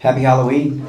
Happy Halloween.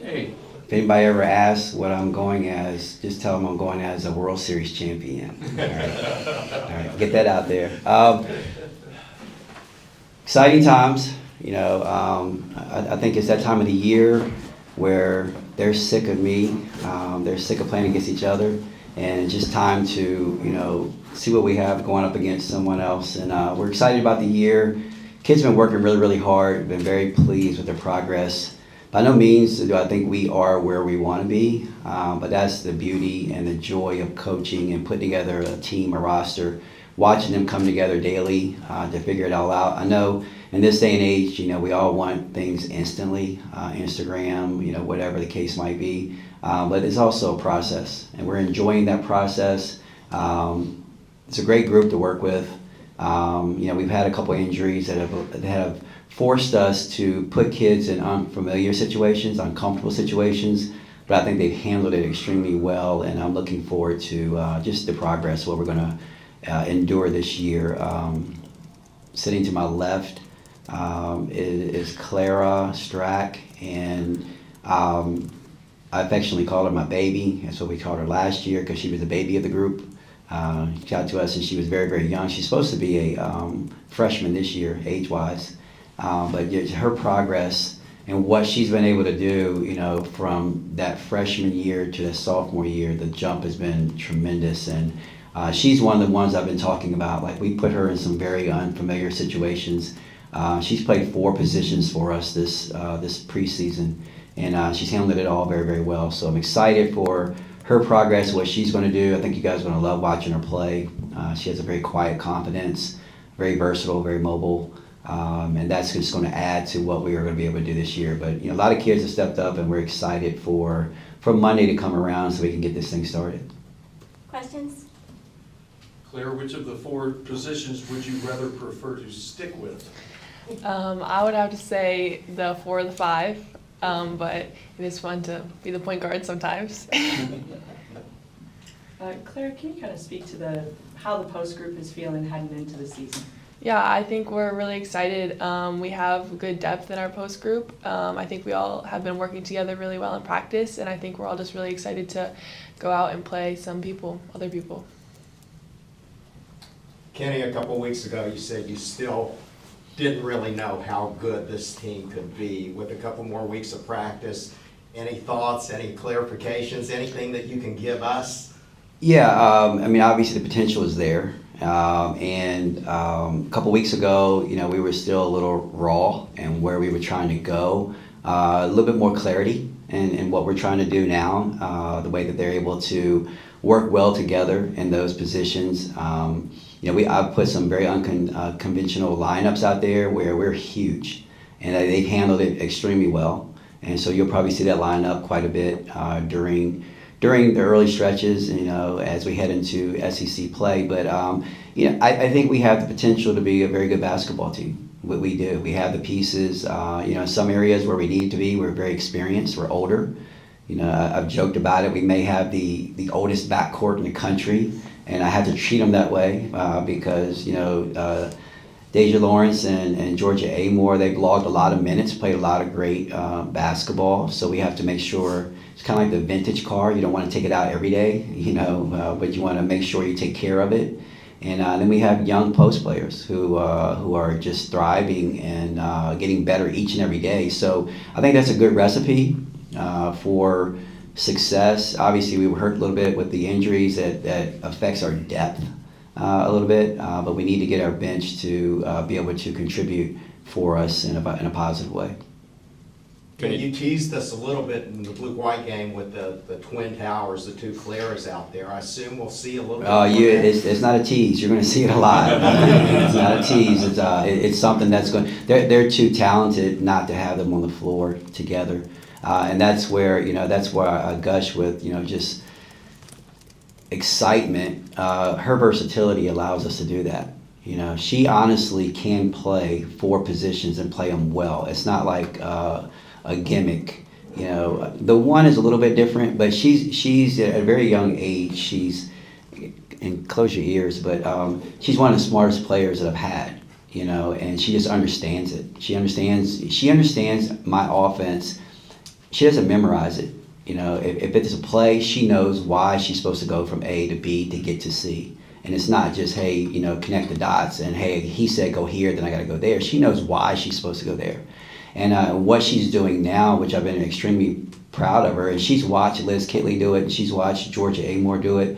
Hey. If anybody ever asks what I'm going as, just tell them I'm going as a World Series champion. All right, get that out there. Exciting times. I think it's that time of the year where they're sick of me. They're sick of playing against each other. And it's just time to, see what we have going up against someone else. And we're excited about the year. Kids have been working really, really hard. Been very pleased with their progress. By no means do I think we are where we want to be, but that's the beauty and the joy of coaching and putting together a team, a roster, watching them come together daily to figure it all out. I know in this day and age, we all want things instantly, Instagram, whatever the case might be, but it's also a process, and we're enjoying that process. It's a great group to work with. We've had a couple injuries that have forced us to put kids in unfamiliar situations, uncomfortable situations, but I think they've handled it extremely well, and I'm looking forward to just the progress, what we're going to endure this year. Sitting to my left is Clara Strack, and I affectionately call her my baby. That's what we called her last year because she was the baby of the group. She got to us and she was very, very young. She's supposed to be a freshman this year, age-wise. But her progress and what she's been able to do, from that freshman year to the sophomore year, the jump has been tremendous. And she's one of the ones I've been talking about. Like, we put her in some very unfamiliar situations. She's played 4 positions for us this preseason, and she's handled it all very, very well. So I'm excited for her progress, what she's going to do. I think you guys are going to love watching her play. She has a very quiet confidence, very versatile, very mobile. And that's just going to add to what we are going to be able to do this year. But a lot of kids have stepped up, and we're excited for Monday to come around so we can get this thing started. Questions? Claire, which of the 4 positions would you rather prefer to stick with? I would have to say the 4 or the 5, but it is fun to be the point guard sometimes. Claire, can you kind of speak to how the post group is feeling heading into the season? Yeah, I think we're really excited. We have good depth in our post group. I think we all have been working together really well in practice, and I think we're all just really excited to go out and play other people. Kenny, a couple weeks ago, you said you still didn't really know how good this team could be. With a couple more weeks of practice, any thoughts, any clarifications, anything that you can give us? Yeah, obviously the potential is there. And a couple weeks ago, we were still a little raw and where we were trying to go. A little bit more clarity in what we're trying to do now, the way that they're able to work well together in those positions. I've put some very unconventional lineups out there where we're huge, and they've handled it extremely well. And so you'll probably see that line up quite a bit during the early stretches, as we head into SEC play. But, I think we have the potential to be a very good basketball team. What we do, we have the pieces, in some areas where we need to be, we're very experienced, we're older. I've joked about it. We may have the oldest backcourt in the country, and I have to treat them that way because, Deja Lawrence and Georgia Amore, they've logged a lot of minutes, played a lot of great basketball. So we have to make sure, it's kind of like the vintage car. You don't want to take it out every day, but you want to make sure you take care of it. And then we have young post players who are just thriving and getting better each and every day. So I think that's a good recipe for success. Obviously, we were hurt a little bit with the injuries that affects our depth a little bit, but we need to get our bench to be able to contribute for us in a positive way. You teased us a little bit in the blue-white game with the Twin Towers, the 2 Claras out there. I assume we'll see a little bit more. It's not a tease. You're going to see it a lot. It's not a tease. It's something that's going. They're too talented not to have them on the floor together, and that's where I gush with just excitement. Her versatility allows us to do that. She honestly can play 4 positions and play them well. It's not like a gimmick. The one is a little bit different, but she's at a very young age. And close your ears, but she's one of the smartest players that I've had. you know, and she just understands it. She understands my offense. She doesn't memorize it. You know, if it's a play, she knows why she's supposed to go from A to B to get to C. And it's not just, hey, you know, connect the dots and, hey, he said go here, then I got to go there. She knows why she's supposed to go there. And what she's doing now, which I've been extremely proud of her, and she's watched Liz Kitley do it, and she's watched Georgia Amore do it.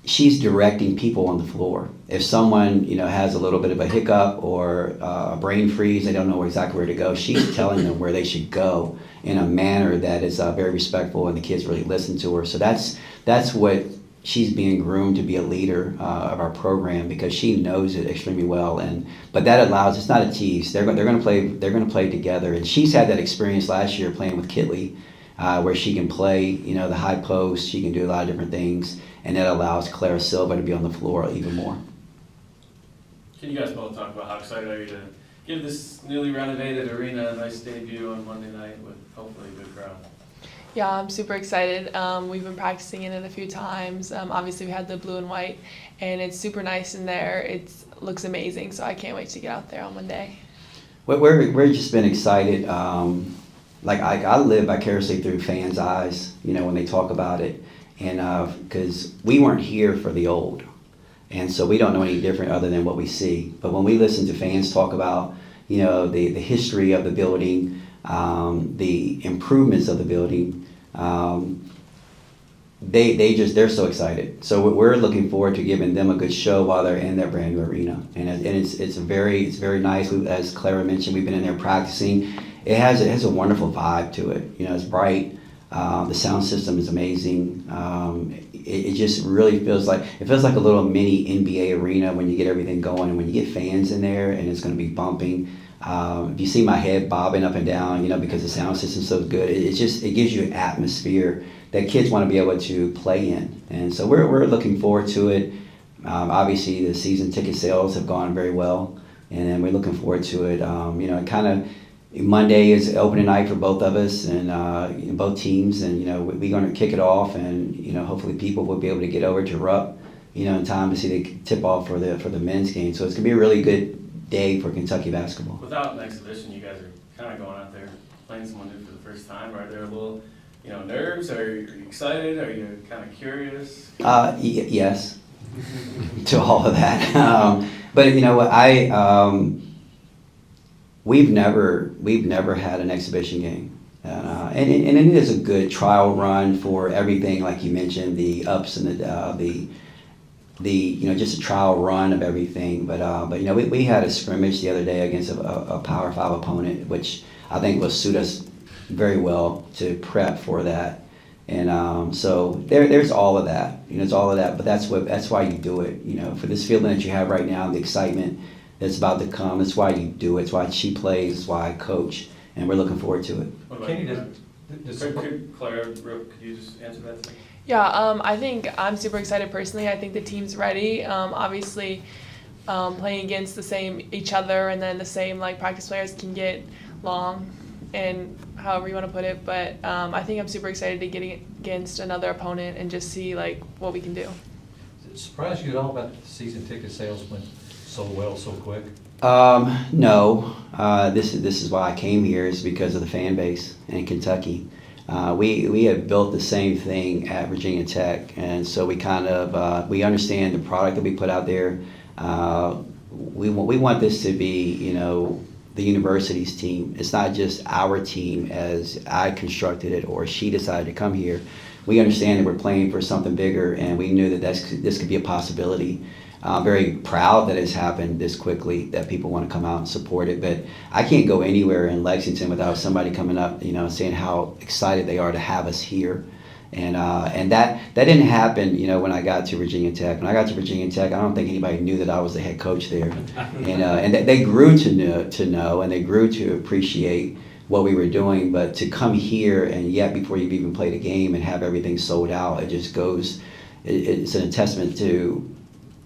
She's directing people on the floor. If someone, you know, has a little bit of a hiccup or a brain freeze, they don't know exactly where to go, she's telling them where they should go in a manner that is very respectful, and the kids really listen to her. So that's what she's being groomed to be a leader of our program, because she knows it extremely well. But that allows, it's not a tease. They're going to play together, and she's had that experience last year playing with Kitley, where she can play, you know, the high post. She can do a lot of different things, and that allows Clara Silva to be on the floor even more. Can you guys both talk about how excited are you to give this newly renovated arena a nice debut on Monday night with hopefully a good crowd? Yeah, I'm super excited. We've been practicing in it a few times. Obviously, we had the blue and white, and it's super nice in there. It looks amazing, so I can't wait to get out there on Monday. We're just been excited. Like I live vicariously through fans' eyes, you know, when they talk about it, and because we weren't here for the old, and so we don't know any different other than what we see. But when we listen to fans talk about, you know, the history of the building, the improvements of the building, they're so excited. So we're looking forward to giving them a good show while they're in that brand new arena, and it's very nice. As Clara mentioned, we've been in there practicing. It has a wonderful vibe to it. You know, it's bright. The sound system is amazing. It just really feels like a little mini NBA arena when you get everything going, and when you get fans in there, and it's going to be bumping. If you see my head bobbing up and down, you know, because the sound system's so good, it gives you an atmosphere that kids want to be able to play in, and so we're looking forward to it. Obviously, the season ticket sales have gone very well, and then we're looking forward to it. You know, kind of. Monday is opening night for both of us and both teams, and you know we're going to kick it off, and you know hopefully people will be able to get over to Rupp, you know, in time to see the tip off for the men's game. So it's going to be a really good day for Kentucky basketball. Without an exhibition, you guys are kind of going out there playing someone new for the first time. Are there a little, you know, nerves? Are you excited? Are you kind of curious? Yes, to all of that. But you know what, We've never had an exhibition game, and it is a good trial run for everything, like you mentioned, the ups and the you know, just a trial run of everything. But you know, we had a scrimmage the other day against a Power 5 opponent, which I think will suit us very well to prep for that. And so there's all of that, you know, it's all of that. But that's why you do it, you know, for this feeling that you have right now, the excitement that's about to come. That's why you do it. It's why she plays. It's why I coach, and we're looking forward to it. What about Kenny, you? Clara, could you just answer that? Yeah, I think I'm super excited personally. I think the team's ready. Obviously, playing against each other and then the same like practice players can get long, and however you want to put it. But I think I'm super excited to get against another opponent and just see like what we can do. Does it surprise you at all about the season ticket sales went so well so quick? No. This is why I came here, is because of the fan base in Kentucky. We had built the same thing at Virginia Tech, and so we kind of we understand the product that we put out there. We want this to be, you know, the university's team. It's not just our team as I constructed it or she decided to come here. We understand that we're playing for something bigger, and we knew that this could be a possibility. I'm very proud that it's happened this quickly, that people want to come out and support it. But I can't go anywhere in Lexington without somebody coming up, you know, saying how excited they are to have us here. And that didn't happen, you know, when I got to Virginia Tech. When I got to Virginia Tech, I don't think anybody knew that I was the head coach there. And they grew to know, and they grew to appreciate what we were doing. But to come here and yet before you've even played a game and have everything sold out, it just goes, it's an testament to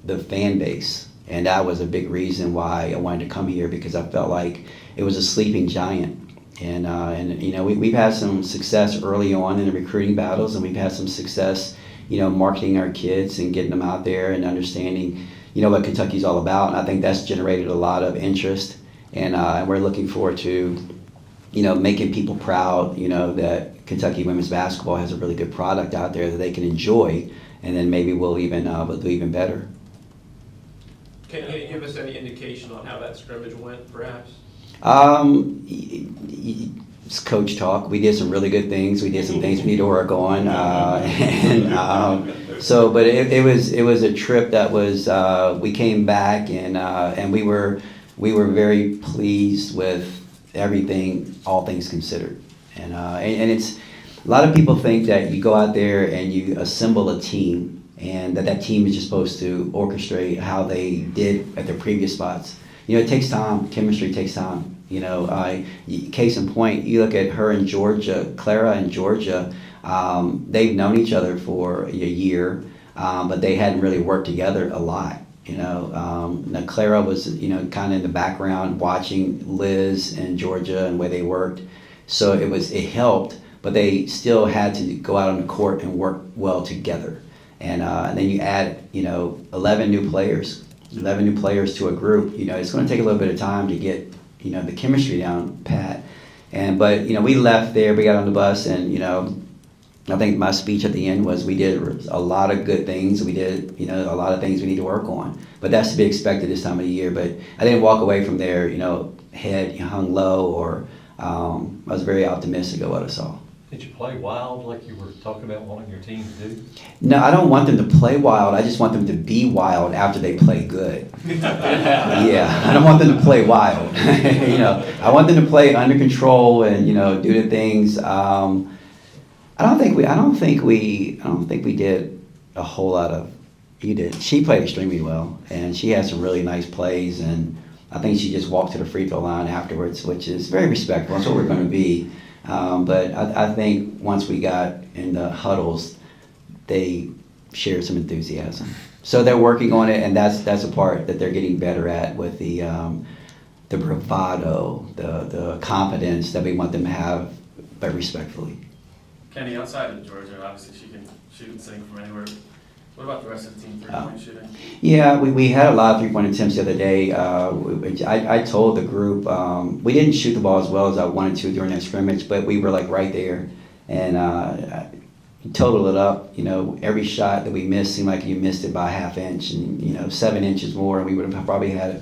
the fan base, and that was a big reason why I wanted to come here, because I felt like it was a sleeping giant. And you know, we've had some success early on in the recruiting battles, and we've had some success, you know, marketing our kids and getting them out there and understanding, you know, what Kentucky's all about. And I think that's generated a lot of interest. And we're looking forward to, you know, making people proud, you know, that Kentucky women's basketball has a really good product out there that they can enjoy. And then maybe we'll do even better. Can you give us any indication on how that scrimmage went, perhaps? It's coach talk. We did some really good things. We did some things we need to work on. But it was a trip that was. We came back and we were very pleased with everything, all things considered. And it's a lot of people think that you go out there and you assemble a team, and that team is just supposed to orchestrate how they did at their previous spots. You know, it takes time. Chemistry takes time. You know, case in point, you look at her in Georgia, Clara and Georgia. They've known each other for a year, but they hadn't really worked together a lot. You know, now Clara was, you know, kind of in the background watching Liz and Georgia and where they worked. So it helped, but they still had to go out on the court and work well together. And then you add, you know, 11 new players to a group. You know, it's going to take a little bit of time to get, you know, the chemistry down pat. But, you know, we left there, we got on the bus, and, you know, I think my speech at the end was we did a lot of good things. We did, you know, a lot of things we need to work on. But that's to be expected this time of the year. But I didn't walk away from there, you know, head hung low, or I was very optimistic of what I saw. Did you play wild like you were talking about wanting your team to do? No, I don't want them to play wild. I just want them to be wild after they play good. Yeah, I don't want them to play wild. You know, I want them to play under control and, you know, do the things. I don't think we did a whole lot of. You did. She played extremely well, and she had some really nice plays, and I think she just walked to the free throw line afterwards, which is very respectful. That's what we're going to be. But I think once we got in the huddles, they shared some enthusiasm. So they're working on it, and that's a part that they're getting better at with the bravado, the confidence that we want them to have, but respectfully. Kenny, outside of Georgia, obviously she can shoot and sing from anywhere. What about the rest of the team, three-point shooting? Yeah, we had a lot of three-point attempts the other day. I told the group, we didn't shoot the ball as well as I wanted to during that scrimmage, but we were like right there. And total it up, you know, every shot that we missed seemed like you missed it by a half inch, and, you know, 7 inches more, and we would have probably had a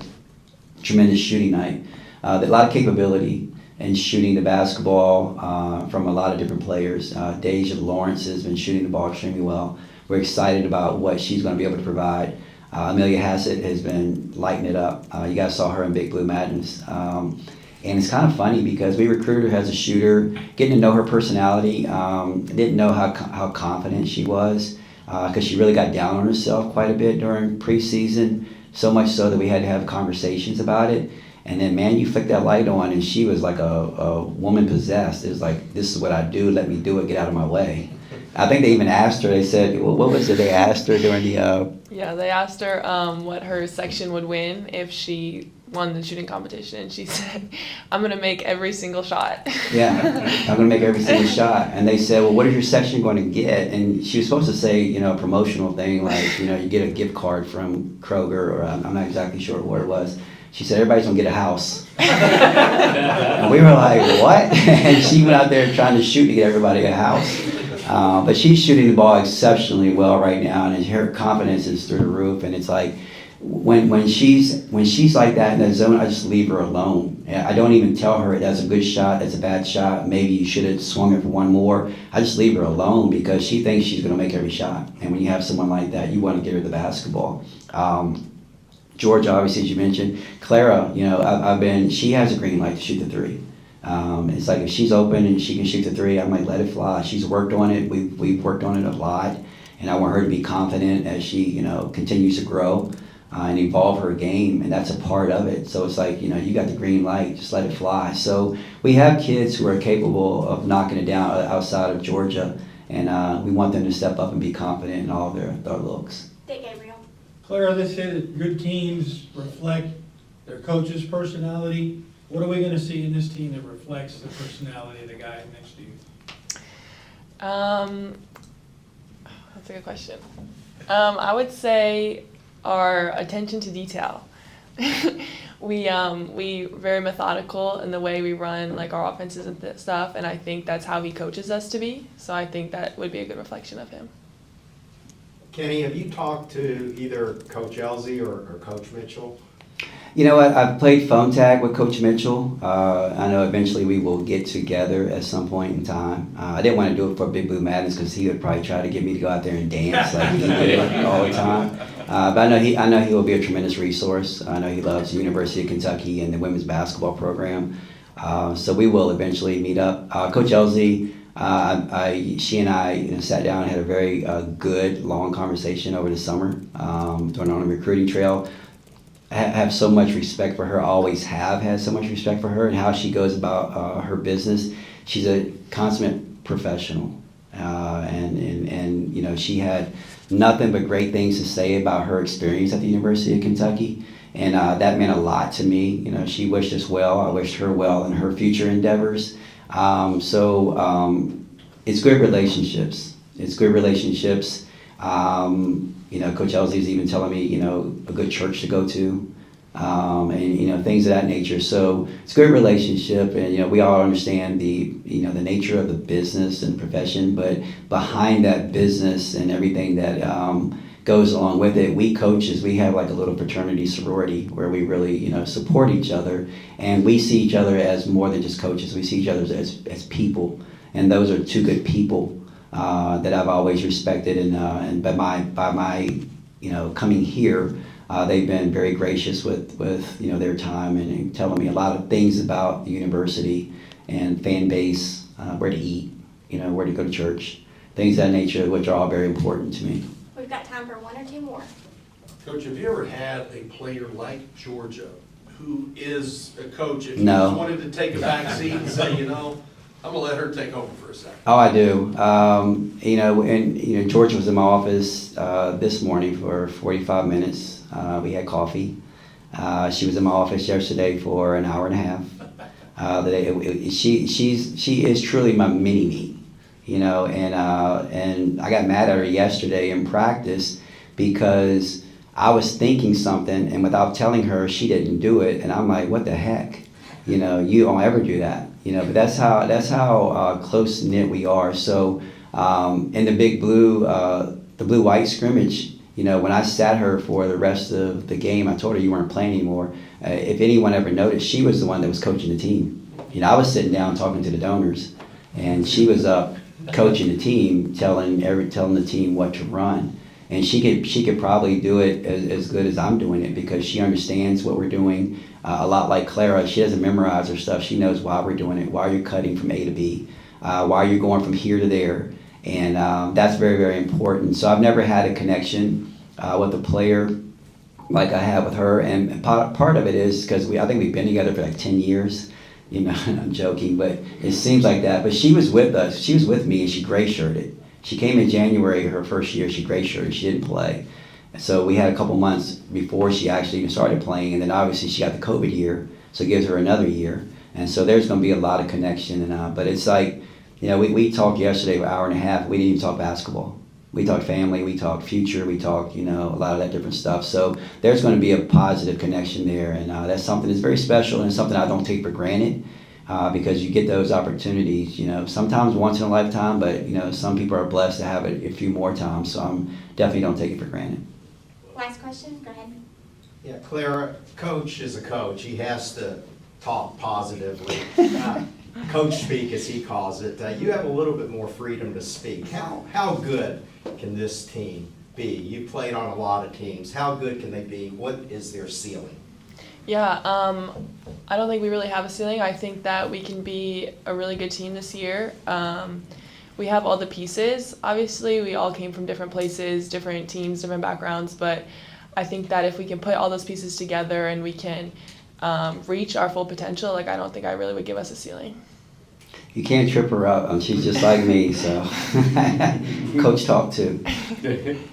tremendous shooting night. A lot of capability in shooting the basketball from a lot of different players. Deja Lawrence has been shooting the ball extremely well. We're excited about what she's going to be able to provide. Amelia Hassett has been lighting it up. You guys saw her in Big Blue Madness. And it's kind of funny because we recruited her as a shooter, getting to know her personality. Didn't know how confident she was because she really got down on herself quite a bit during preseason, so much so that we had to have conversations about it. And then, man, you flick that light on, and she was like a woman possessed. It was like, this is what I do, let me do it, get out of my way. I think they even asked her, they said, well, what was it they asked her during the... Yeah, they asked her what her section would win if she won the shooting competition, and she said, I'm going to make every single shot. Yeah, I'm going to make every single shot. And they said, well, what is your section going to get? And she was supposed to say, you know, a promotional thing, like, you know, you get a gift card from Kroger, or I'm not exactly sure what it was. She said, everybody's going to get a house. And we were like, what? And she went out there trying to shoot to get everybody a house. But she's shooting the ball exceptionally well right now, and her confidence is through the roof. And it's like when she's like that in that zone, I just leave her alone. I don't even tell her that's a good shot, that's a bad shot. Maybe you should have swung it for one more. I just leave her alone because she thinks she's going to make every shot. And when you have someone like that, you want to get her the basketball. Georgia, obviously, as you mentioned, Clara, you know, she has a green light to shoot the three. It's like if she's open and she can shoot the three, I might let it fly. She's worked on it. We've worked on it a lot, and I want her to be confident as she, you know, continues to grow and evolve her game, and that's a part of it. So it's like, you know, you got the green light, just let it fly. So we have kids who are capable of knocking it down outside of Georgia, and we want them to step up and be confident in all their looks. Gabriel. Clara, they say that good teams reflect their coach's personality. What are we going to see in this team that reflects the personality of the guy next to you? That's a good question. I would say our attention to detail. We very methodical in the way we run like our offenses and stuff, and I think that's how he coaches us to be. So I think that would be a good reflection of him. Kenny, have you talked to either Coach Elsie or Coach Mitchell? You know what? I've played phone tag with Coach Mitchell. I know eventually we will get together at some point in time. I didn't want to do it for Big Blue Madness because he would probably try to get me to go out there and dance like he did all the time. But I know he will be a tremendous resource. I know he loves the University of Kentucky and the women's basketball program. So we will eventually meet up. Coach Elsie, she and I sat down and had a very good, long conversation over the summer during on a recruiting trail. Have so much respect for her, always have had so much respect for her and how she goes about her business. She's a consummate professional, and you know, she had nothing but great things to say about her experience at the University of Kentucky, and that meant a lot to me. You know, she wished us well. I wished her well in her future endeavors. It's good relationships. It's good relationships. You know, Coach Elsie is even telling me, you know, a good church to go to, and, you know, things of that nature. So it's a good relationship, and, you know, we all understand the, you know, the nature of the business and profession, but behind that business and everything that goes along with it, we coaches, we have like a little fraternity sorority where we really, you know, support each other, and we see each other as more than just coaches. We see each other as people, and those are two good people that I've always respected, and by my you know, coming here, they've been very gracious with you know, their time and telling me a lot of things about the university and fan base, where to eat, you know, where to go to church, things of that nature, which are all very important to me. We've got time for one or two more. Coach, have you ever had a player like Georgia who is a coach, if you No. just wanted to take a back seat and say, you know, I'm gonna let her take over for a second? Oh, I do. You know, and you know, George was in my office this morning for 45 minutes. We had coffee. She was in my office yesterday for an hour and a half. She is truly my mini me, you know. And I got mad at her yesterday in practice because I was thinking something, and without telling her, she didn't do it. And I'm like, what the heck? You know, you don't ever do that. You know, but that's how close knit we are. So in the big blue, the blue-white scrimmage, you know, when I sat her for the rest of the game, I told her you weren't playing anymore. If anyone ever noticed, she was the one that was coaching the team. You know, I was sitting down talking to the donors, and she was up coaching the team, telling the team what to run. And she could probably do it as good as I'm doing it because she understands what we're doing. A lot like Clara, she doesn't memorize her stuff. She knows why we're doing it, why you're cutting from A to B, why you're going from here to there. And that's very, very important. So I've never had a connection with a player like I have with her. And part of it is because I think we've been together for like 10 years. You know, I'm joking, but it seems like that. But she was with us. She was with me, and she gray-shirted. She came in January, her first year, she gray-shirted. She didn't play. So we had a couple months before she actually even started playing, and then obviously she got the COVID year, so it gives her another year. And so there's going to be a lot of connection. But it's like, you know, we talked yesterday for an hour and a half. We didn't even talk basketball. We talked family, we talked future, we talked, you know, a lot of that different stuff. So there's going to be a positive connection there, and that's something that's very special and something I don't take for granted. Because you get those opportunities, you know, sometimes once in a lifetime, but, you know, some people are blessed to have it a few more times, so I'm definitely don't take it for granted. Last question, go ahead. Yeah, Clara, coach is a coach. He has to talk positively. Coach speak, as he calls it. You have a little bit more freedom to speak. How good can this team be? You played on a lot of teams. How good can they be? What is their ceiling? Yeah, I don't think we really have a ceiling. I think that we can be a really good team this year. We have all the pieces. Obviously, we all came from different places, different teams, different backgrounds, but I think that if we can put all those pieces together and we can reach our full potential, like, I don't think I really would give us a ceiling. You can't trip her up. She's just like me, so coach talk too.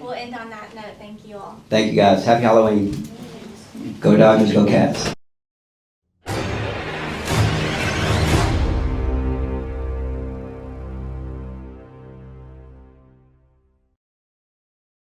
We'll end on that note. Thank you all. Thank you guys. Happy Halloween. Go Dodgers, go Cats.